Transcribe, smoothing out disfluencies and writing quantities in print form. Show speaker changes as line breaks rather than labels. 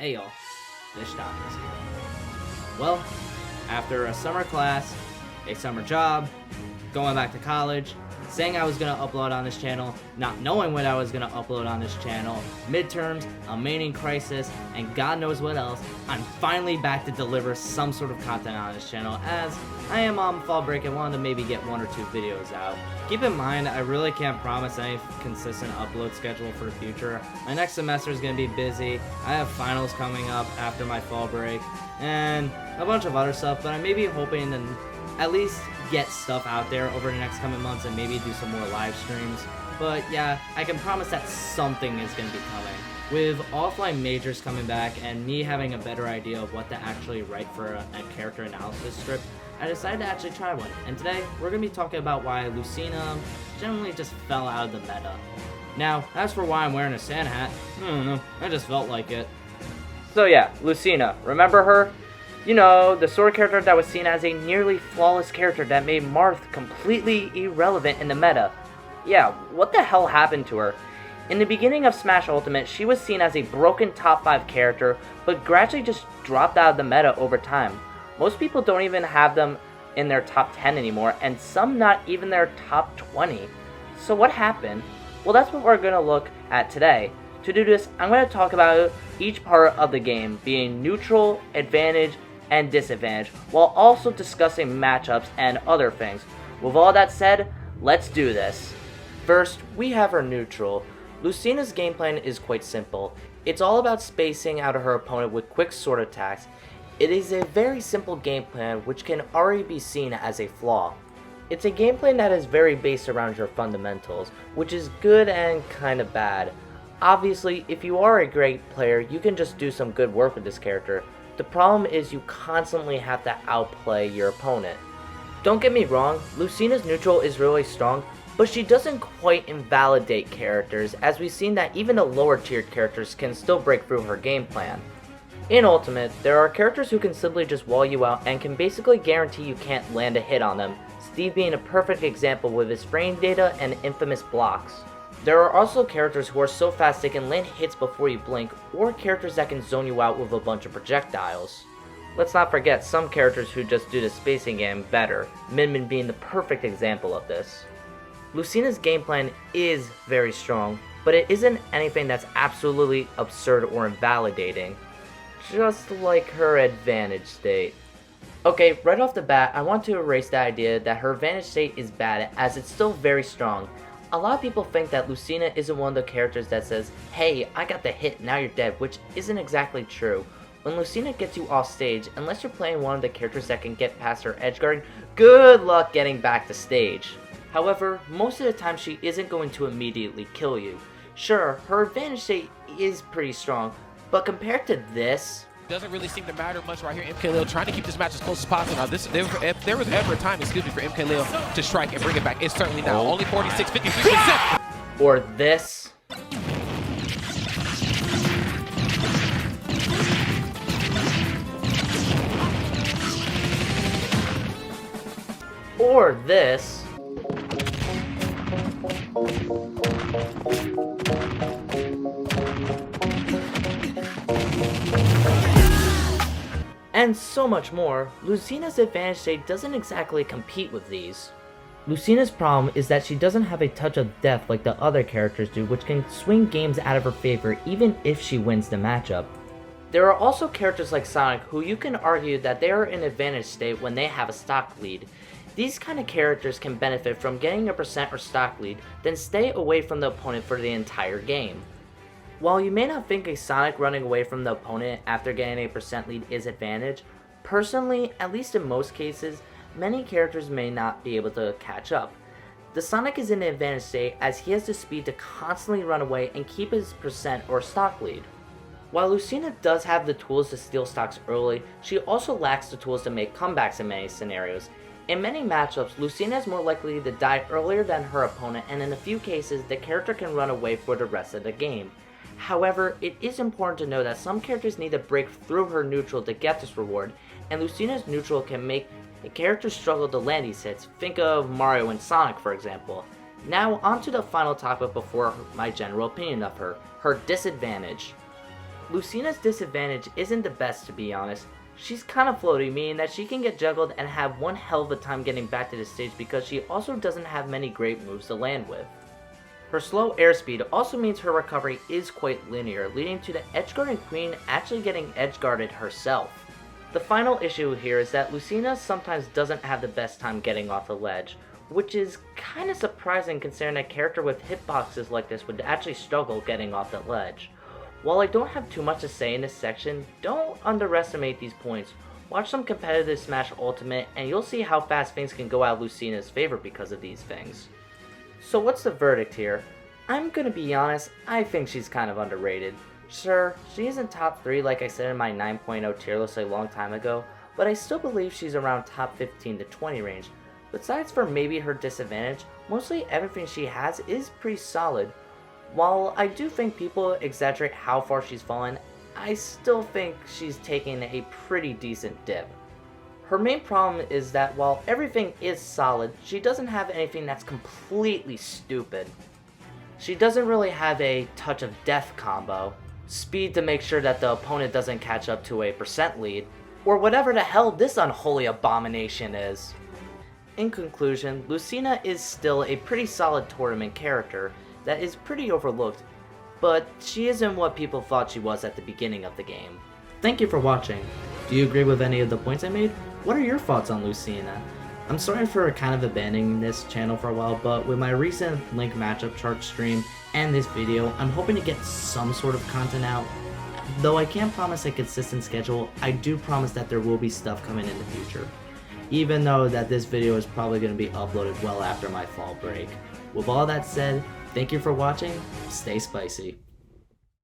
Hey y'all, this doctor is here. Well, after a summer class, a summer job, going back to college, saying I was going to upload on this channel, not knowing what I was going to upload on this channel, midterms, a mating crisis, and God knows what else, I'm finally back to deliver some sort of content on this channel, as I am on fall break and wanted to maybe get 1 or 2 videos out. Keep in mind, I really can't promise any consistent upload schedule for the future. My next semester is going to be busy, I have finals coming up after my fall break, and a bunch of other stuff, but I may be hoping to at least get stuff out there over the next coming months and maybe do some more live streams. But yeah, I can promise that something is going to be coming. With offline majors coming back and me having a better idea of what to actually write for a character analysis script, I decided to actually try one. And today, we're going to be talking about why Lucina generally just fell out of the meta. Now, as for why I'm wearing a Santa hat, I don't know, I just felt like it. So yeah, Lucina, remember her? You know, the sword character that was seen as a nearly flawless character that made Marth completely irrelevant in the meta. Yeah, what the hell happened to her? In the beginning of Smash Ultimate, she was seen as a broken top 5 character, but gradually just dropped out of the meta over time. Most people don't even have them in their top 10 anymore, and some not even their top 20. So what happened? Well, that's what we're going to look at today. To do this, I'm going to talk about each part of the game, being neutral, advantage, and disadvantage, while also discussing matchups and other things. With all that said, let's do this. First, we have her neutral. Lucina's game plan is quite simple. It's all about spacing out her opponent with quick sword attacks. It is a very simple game plan which can already be seen as a flaw. It's a game plan that is very based around your fundamentals, which is good and kinda bad. Obviously, if you are a great player, you can just do some good work with this character. The problem is you constantly have to outplay your opponent. Don't get me wrong, Lucina's neutral is really strong, but she doesn't quite invalidate characters, as we've seen that even the lower tiered characters can still break through her game plan. In Ultimate, there are characters who can simply just wall you out and can basically guarantee you can't land a hit on them, Steve being a perfect example with his frame data and infamous blocks. There are also characters who are so fast they can land hits before you blink, or characters that can zone you out with a bunch of projectiles. Let's not forget some characters who just do the spacing game better, Min Min being the perfect example of this. Lucina's game plan is very strong, but it isn't anything that's absolutely absurd or invalidating. Just like her advantage state. Okay, right off the bat, I want to erase the idea that her advantage state is bad, as it's still very strong. A lot of people think that Lucina isn't one of the characters that says, hey, I got the hit, now you're dead, which isn't exactly true. When Lucina gets you off stage, unless you're playing one of the characters that can get past her edge guard, good luck getting back to stage. However, most of the time she isn't going to immediately kill you. Sure, her advantage state is pretty strong, but compared to this,
doesn't really seem to matter much right here. MKLeo trying to keep this match as close as possible. Now, if there was ever a time, for MKLeo to strike and bring it back, it's certainly now. Only 46, 53%.
Or this. Or this. And so much more. Lucina's advantage state doesn't exactly compete with these. Lucina's problem is that she doesn't have a touch of death like the other characters do, which can swing games out of her favor even if she wins the matchup. There are also characters like Sonic who you can argue that they are in advantage state when they have a stock lead. These kind of characters can benefit from getting a percent or stock lead, then stay away from the opponent for the entire game. While you may not think a Sonic running away from the opponent after getting a percent lead is advantage, personally, at least in most cases, many characters may not be able to catch up. The Sonic is in an advantage state as he has the speed to constantly run away and keep his percent or stock lead. While Lucina does have the tools to steal stocks early, she also lacks the tools to make comebacks in many scenarios. In many matchups, Lucina is more likely to die earlier than her opponent, and in a few cases, the character can run away for the rest of the game. However, it is important to know that some characters need to break through her neutral to get this reward, and Lucina's neutral can make a character struggle to land these hits. Think of Mario and Sonic, for example. Now, on to the final topic before my general opinion of her disadvantage. Lucina's disadvantage isn't the best, to be honest. She's kind of floaty, meaning that she can get juggled and have one hell of a time getting back to the stage because she also doesn't have many great moves to land with. Her slow airspeed also means her recovery is quite linear, leading to the edgeguarding queen actually getting edgeguarded herself. The final issue here is that Lucina sometimes doesn't have the best time getting off the ledge, which is kinda surprising considering a character with hitboxes like this would actually struggle getting off that ledge. While I don't have too much to say in this section, don't underestimate these points. Watch some competitive Smash Ultimate and you'll see how fast things can go out Lucina's favor because of these things. So what's the verdict here? I'm gonna be honest, I think she's kind of underrated. Sure, she isn't top 3 like I said in my 9.0 tier list a long time ago, but I still believe she's around top 15 to 20 range. Besides for maybe her disadvantage, mostly everything she has is pretty solid. While I do think people exaggerate how far she's fallen, I still think she's taking a pretty decent dip. Her main problem is that while everything is solid, she doesn't have anything that's completely stupid. She doesn't really have a touch of death combo, speed to make sure that the opponent doesn't catch up to a percent lead, or whatever the hell this unholy abomination is. In conclusion, Lucina is still a pretty solid tournament character that is pretty overlooked, but she isn't what people thought she was at the beginning of the game. Thank you for watching. Do you agree with any of the points I made? What are your thoughts on Lucina? I'm sorry for kind of abandoning this channel for a while, but with my recent Link matchup chart stream and this video, I'm hoping to get some sort of content out. Though I can't promise a consistent schedule, I do promise that there will be stuff coming in the future. Even though that this video is probably going to be uploaded well after my fall break. With all that said, thank you for watching, stay spicy.